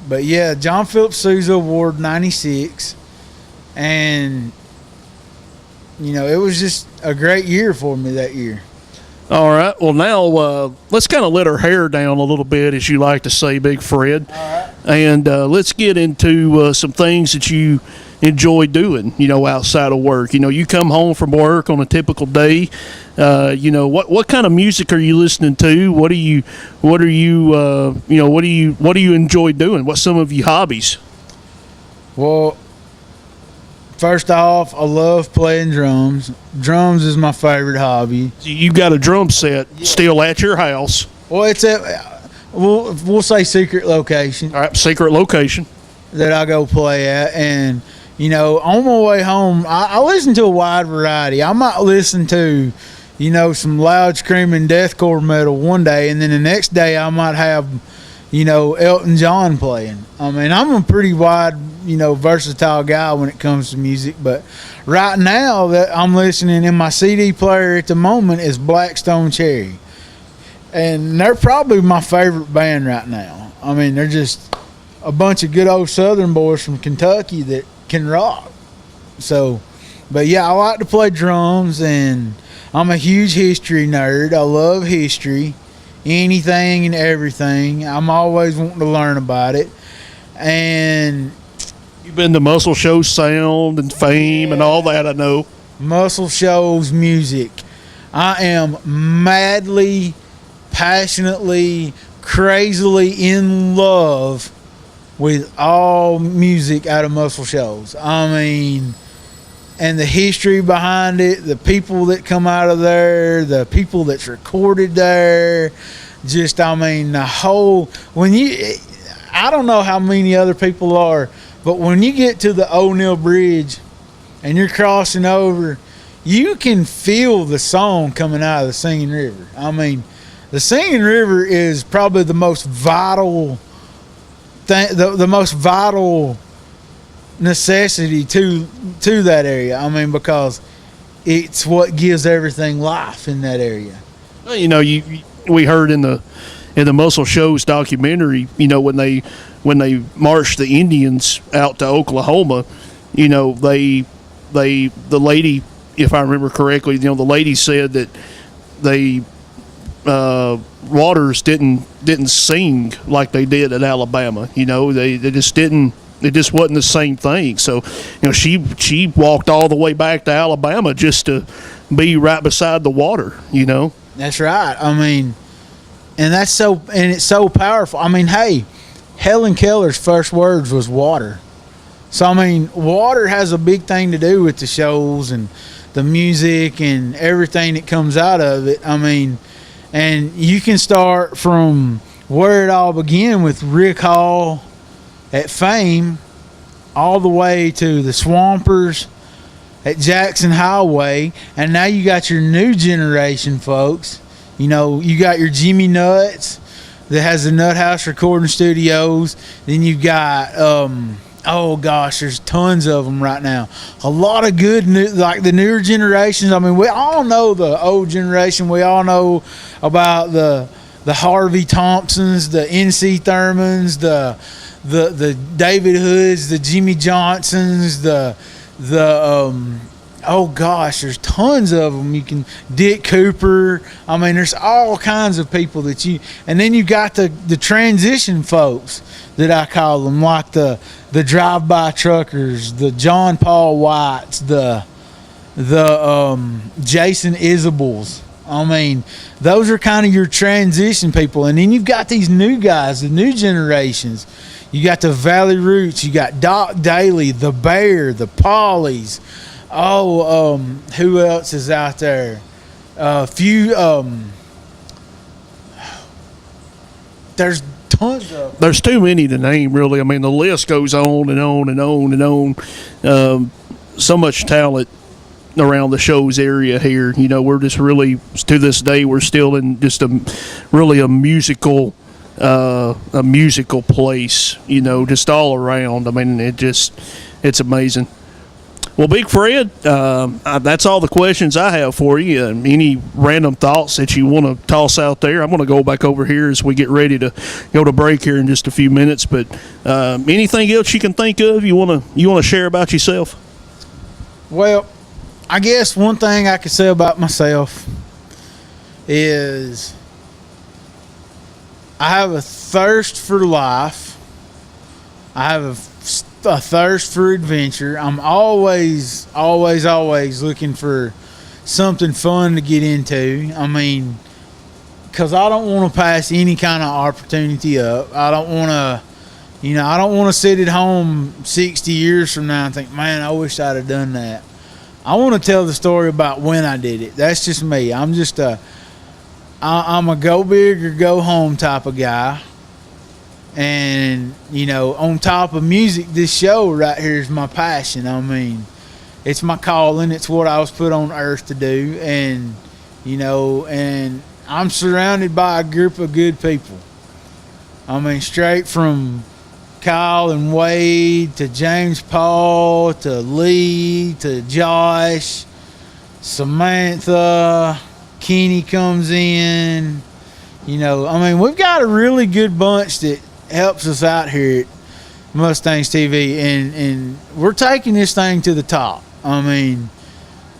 but yeah, John Philip Sousa Award 96, and it was just a great year for me that year. All right. Well, now let's kind of let our hair down a little bit, as you like to say, Big Fred. All right. And let's get into some things that you enjoy doing, outside of work. You come home from work on a typical day. What kind of music are you listening to? What do you enjoy doing? What's some of your hobbies? Well, first off, I love playing drums. Drums is my favorite hobby. You got a drum set still at your house? Well, it's we'll say secret location. All right, secret location that I go play at, and on my way home, I listen to a wide variety. I might listen to, some loud screaming deathcore metal one day, and then the next day I might have, Elton John playing. I mean, I'm a pretty wide, versatile guy when it comes to music. But right now that I'm listening in my CD player at the moment is Black Stone Cherry, and they're probably my favorite band right now. I mean, they're just a bunch of good old Southern boys from Kentucky that can rock. So, but yeah, I like to play drums, and I'm a huge history nerd. I love history, anything and everything. I'm always wanting to learn about it. And You've been to Muscle Shows Sound and Fame and all that, I know. Muscle Shows music. I am madly, passionately, crazily in love with all music out of Muscle Shows. I mean, and the history behind it, the people that come out of there, the people that's recorded there, just, I mean, the whole, I don't know how many other people are, but when you get to the O'Neill Bridge and you're crossing over, you can feel the song coming out of the Singing River. I mean, the Singing River is probably the most vital thing, the most vital necessity to that area. I mean, because it's what gives everything life in that area. Well, you know, we heard in the Muscle Shows documentary, you know, when they marched the Indians out to Oklahoma, you know, the lady, if I remember correctly, you know, the lady said that Waters didn't sing like they did at Alabama. You know, they just didn't. It just wasn't the same thing. So, you know, she walked all the way back to Alabama just to be right beside the water. You know. That's right. I mean, and it's so powerful. I mean, hey, Helen Keller's first words was water. So, I mean, water has a big thing to do with the shows and the music and everything that comes out of it. I mean, and you can start from where it all began with Rick Hall at Fame all the way to the Swampers at Jackson Highway. And now you got your new generation, folks. You know, you got your Jimmy Nuts that has the Nut House Recording Studios. Then you've got, oh gosh, there's tons of them right now. A lot of good, like the newer generations. I mean, we all know the old generation. We all know about the Harvey Thompsons, the NC Thurmans, the David Hoods, the Jimmy Johnsons, oh gosh, there's tons of them. You can Dick Cooper. I mean, there's all kinds of people that and then you got the transition folks that I call them, like the drive-by truckers, the John Paul Whites, the Jason Isabels. I mean, those are kind of your transition people. And then you've got these new guys, the new generations. You got the Valley Roots. You got Doc Daly, the Bear, the Pollies. Oh, who else is out there? There's tons of them. There's too many to name, really. I mean, the list goes on and on and on and on. So much talent around the shows area here. You know, we're just really, to this day, we're still in just a musical place, you know, just all around. I mean, it's amazing. Well, Big Fred, that's all the questions I have for you. Any random thoughts that you want to toss out there? I'm going to go back over here as we get ready to go to break here in just a few minutes. But anything else you can think of you want to share about yourself? Well, I guess one thing I could say about myself is I have a thirst for life. I have a thirst for adventure. I'm always looking for something fun to get into. I mean, because I don't want to pass any kind of opportunity up. I don't want to sit at home 60 years from now and think, man, I wish I'd have done that. I want to tell the story about when I did it. That's just me. I'm a go big or go home type of guy. And, you know, on top of music, this show right here is my passion. I mean, it's my calling. It's what I was put on earth to do. And, you know, and I'm surrounded by a group of good people. I mean, straight from Kyle and Wade to James Paul to Lee to Josh, Samantha, Kenny comes in. You know, I mean, we've got a really good bunch that helps us out here Mustangs TV, and we're taking this thing to the top. I mean,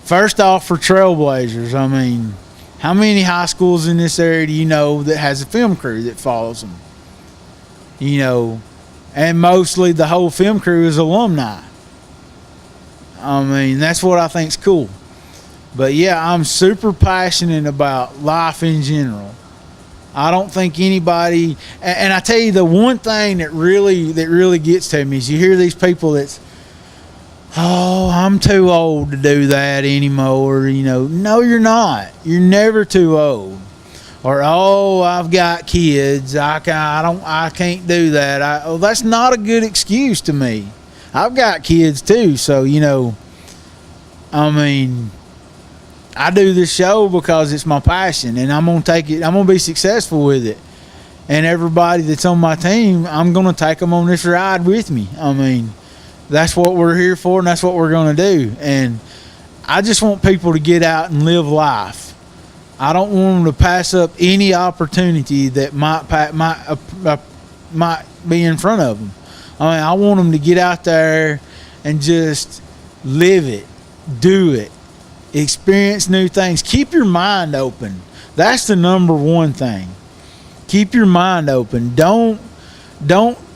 first off, for Trailblazers, I mean, how many high schools in this area do you know that has a film crew that follows them? You know, and mostly the whole film crew is alumni. I mean, that's what I think's cool. But yeah, I'm super passionate about life in general. I don't think anybody, and I tell you, the one thing that really gets to me is you hear these people that's, oh, I'm too old to do that anymore. You know, no, you're not. You're never too old. Or, oh, I've got kids. I can't do that. Well, that's not a good excuse to me. I've got kids too, so you know. I mean, I do this show because it's my passion, and I'm gonna take it. I'm gonna be successful with it. And everybody that's on my team, I'm gonna take them on this ride with me. I mean, that's what we're here for, and that's what we're gonna do. And I just want people to get out and live life. I don't want them to pass up any opportunity that might be in front of them. I mean, I want them to get out there and just live it, do it, experience new things. Keep your mind open. That's the number one thing. Keep your mind open. Don't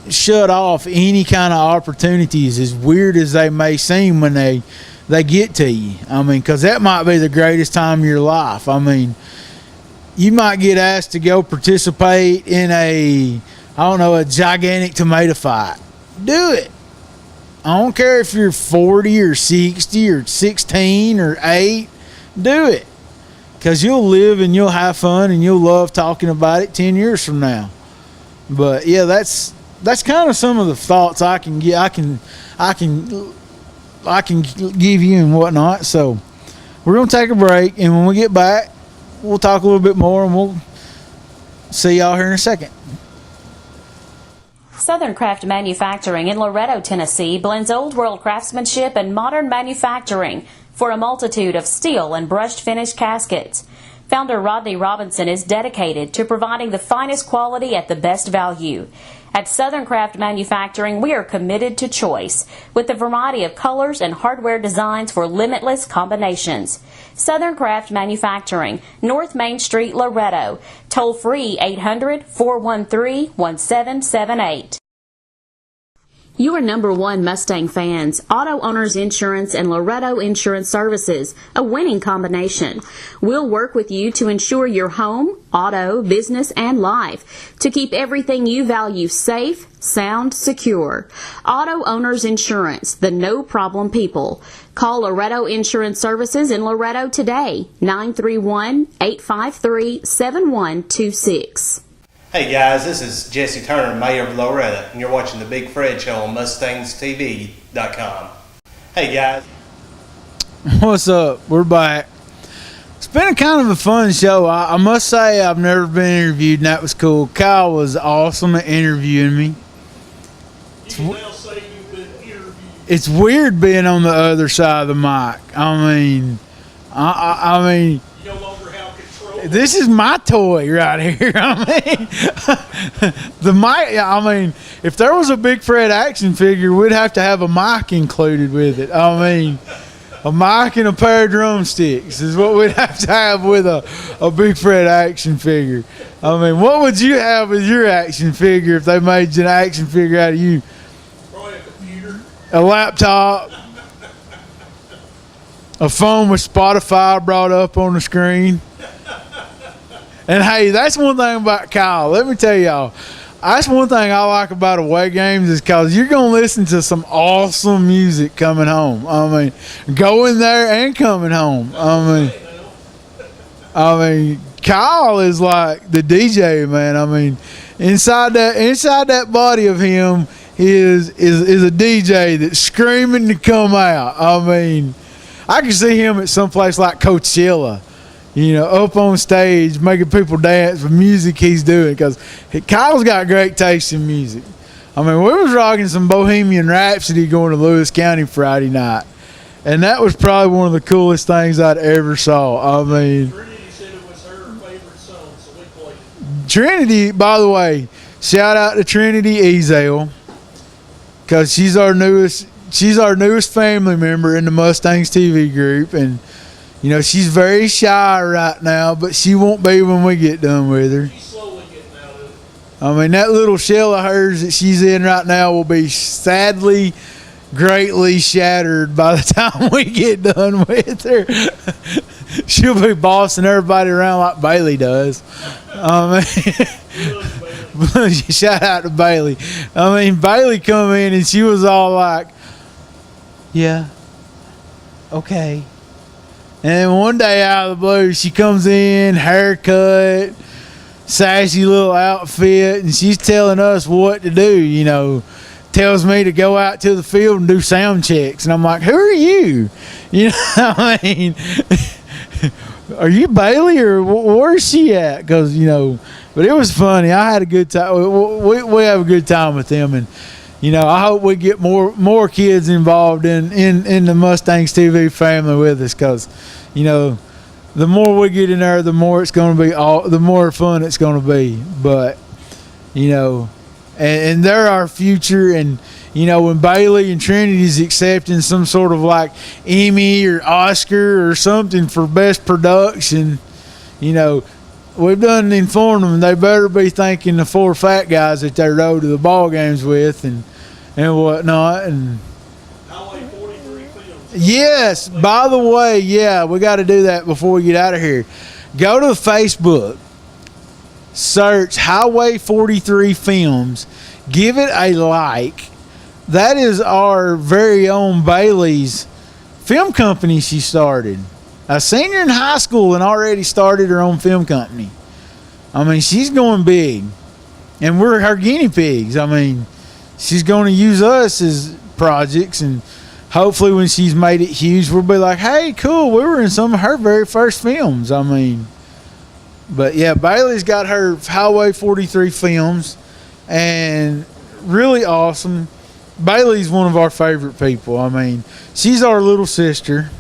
shut off any kind of opportunities, as weird as they may seem when they get to you. I mean, because that might be the greatest time of your life. I mean, you might get asked to go participate in a gigantic tomato fight. Do it. I don't care if you're 40 or 60 or 16 or 8. Do it. Because you'll live and you'll have fun and you'll love talking about it 10 years from now. But yeah, that's kind of some of the thoughts I can get. I can give you and whatnot. So we're going to take a break, and when we get back, we'll talk a little bit more, and we'll see y'all here in a second. Southern Craft Manufacturing in Loretto, Tennessee blends old world craftsmanship and modern manufacturing for a multitude of steel and brushed finish caskets. Founder Rodney Robinson is dedicated to providing the finest quality at the best value. At Southern Craft Manufacturing, we are committed to choice with a variety of colors and hardware designs for limitless combinations. Southern Craft Manufacturing, North Main Street, Loretto. Toll free 800-413-1778. You are number one Mustang fans. Auto Owners Insurance and Loretto Insurance Services, a winning combination. We'll work with you to insure your home, auto, business, and life to keep everything you value safe, sound, secure. Auto Owners Insurance, the no-problem people. Call Loretto Insurance Services in Loretto today, 931-853-7126. Hey guys, this is Jesse Turner, Mayor of Loretto, and you're watching the Big Fred Show on MustangsTV.com. Hey guys. What's up? We're back. It's been a kind of a fun show. I must say I've never been interviewed, and that was cool. Kyle was awesome at interviewing me. You can now say you've been interviewed. It's weird being on the other side of the mic. I mean, You no longer have control. this is my toy right here. I mean, the mic. I mean, if there was a Big Fred action figure, we'd have to have a mic included with it. I mean, a mic and a pair of drumsticks is what we'd have to have with a Big Fred action figure. I mean, what would you have with your action figure if they made an action figure out of you? Probably a computer. A laptop, a phone with Spotify brought up on the screen. And hey, that's one thing about Kyle. Let me tell y'all, that's one thing I like about away games is because you're going to listen to some awesome music coming home. I mean, going there and coming home. I mean, Kyle is like the DJ, man. I mean, inside that body of him is a DJ that's screaming to come out. I mean, I can see him at some place like Coachella, you know, up on stage making people dance with music he's doing, because Kyle's got great taste in music. I mean, we was rocking some Bohemian Rhapsody going to Lewis County Friday night, and that was probably one of the coolest things I'd ever saw. I mean, Trinity said it was her favorite song, so we played it. Trinity, by the way, shout out to Trinity Ezel. because she's our newest family member in the Mustangs TV group, and you know she's very shy right now, but she won't be when we get done with her. She's slowly getting out of it. I mean, that little shell of hers that she's in right now will be sadly, greatly shattered by the time we get done with her. She'll be bossing everybody around like Bailey does. Shout out to Bailey. I mean, Bailey come in and she was all like, yeah, okay. And then one day out of the blue, she comes in, haircut, sassy little outfit, and she's telling us what to do, you know. Tells me to go out to the field and do sound checks. And I'm like, who are you? You know, I mean, are you Bailey or where's she at? Because, you know, but it was funny. I had a good time. We have a good time with them. And, you know, I hope we get more kids involved in the Mustangs TV family with us, because, you know, the more we get in there, the more it's going to be the more fun it's going to be. But, you know, and they're our future. And, you know, when Bailey and Trinity's accepting some sort of like Emmy or Oscar or something for best production, you know, we've done informed them they better be thanking the 4 fat guys that they rode to the ball games with and whatnot. And Highway 43 Films. yes, by the way, yeah, we got to do that before we get out of here. Go to Facebook, search Highway 43 Films, give it a like. That is our very own Bailey's film company she started. A senior in high school and already started her own film company. I mean, she's going big. And we're her guinea pigs. I mean, she's going to use us as projects, and hopefully when she's made it huge, we'll be like, hey, cool, we were in some of her very first films. I mean, but yeah, Bailey's got her Highway 43 Films, and really awesome. Bailey's one of our favorite people. I mean, she's our little sister.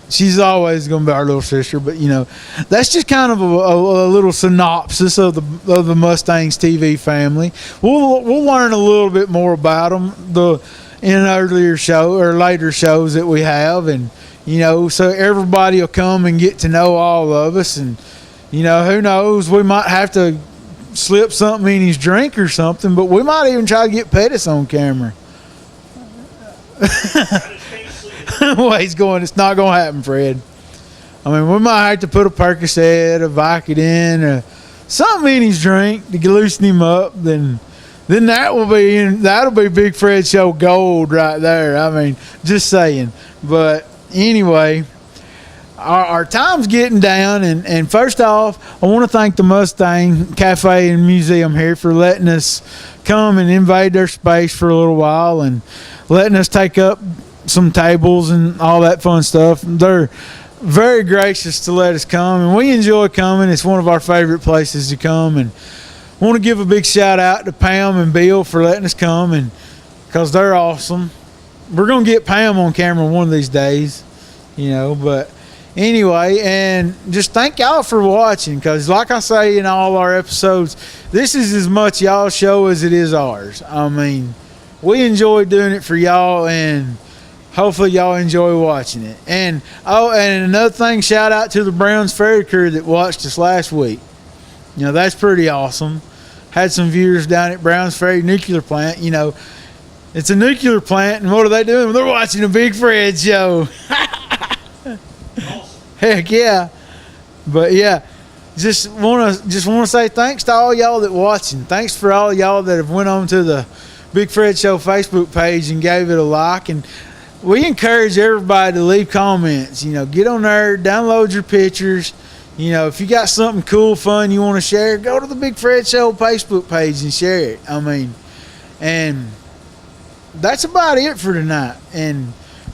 She's always going to be our little sister, but you know, that's just kind of a little synopsis of the Mustangs TV family. We'll learn a little bit more about them in earlier show or later shows that we have, and you know, so everybody will come and get to know all of us. And you know, who knows, we might have to slip something in his drink or something, but we might even try to get Pettis on camera. Well, he's going, it's not going to happen, Fred. I mean, we might have to put a Percocet, a Vicodin, or something in his drink to loosen him up. Then that'll be Big Fred Show gold right there. I mean, just saying. But anyway, our time's getting down, and first off, I want to thank the Mustang Cafe and Museum here for letting us come and invade their space for a little while and letting us take up some tables and all that fun stuff. They're very gracious to let us come, and we enjoy coming. It's one of our favorite places to come, and I want to give a big shout out to Pam and Bill for letting us come, and because they're awesome. We're going to get Pam on camera one of these days, you know, but anyway, and just thank y'all for watching, because like I say in all our episodes, this is as much y'all show as it is ours. I mean, we enjoy doing it for y'all, and hopefully y'all enjoy watching it. And and another thing, shout out to the Browns Ferry crew that watched us last week. You know, that's pretty awesome. Had some viewers down at Browns Ferry nuclear plant. You know, it's a nuclear plant, and what are they doing? They're watching a Big Fred show. Heck yeah. But yeah, just want to say thanks to all y'all that watching. Thanks for all y'all that have went on to the Big Fred Show Facebook page and gave it a like. And we encourage everybody to leave comments. You know, get on there, download your pictures. You know, if you got something cool, fun you want to share, go to the Big Fred Show Facebook page and share it. I mean, and that's about it for tonight. And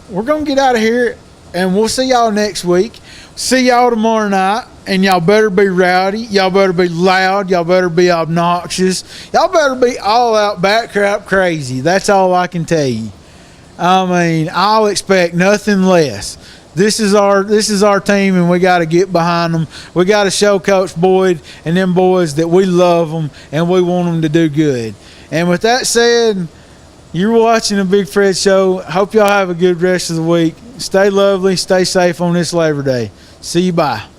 we're going to get out of here, and we'll see y'all next week. See y'all tomorrow night, and y'all better be rowdy. Y'all better be loud. Y'all better be obnoxious. Y'all better be all out bat crap crazy. That's all I can tell you. I mean, I'll expect nothing less. This is our team, and we got to get behind them. We got to show Coach Boyd and them boys that we love them and we want them to do good. And with that said, You're watching the Big Fred Show. Hope y'all have a good rest of the week. Stay lovely, stay safe on this Labor Day. See you, bye.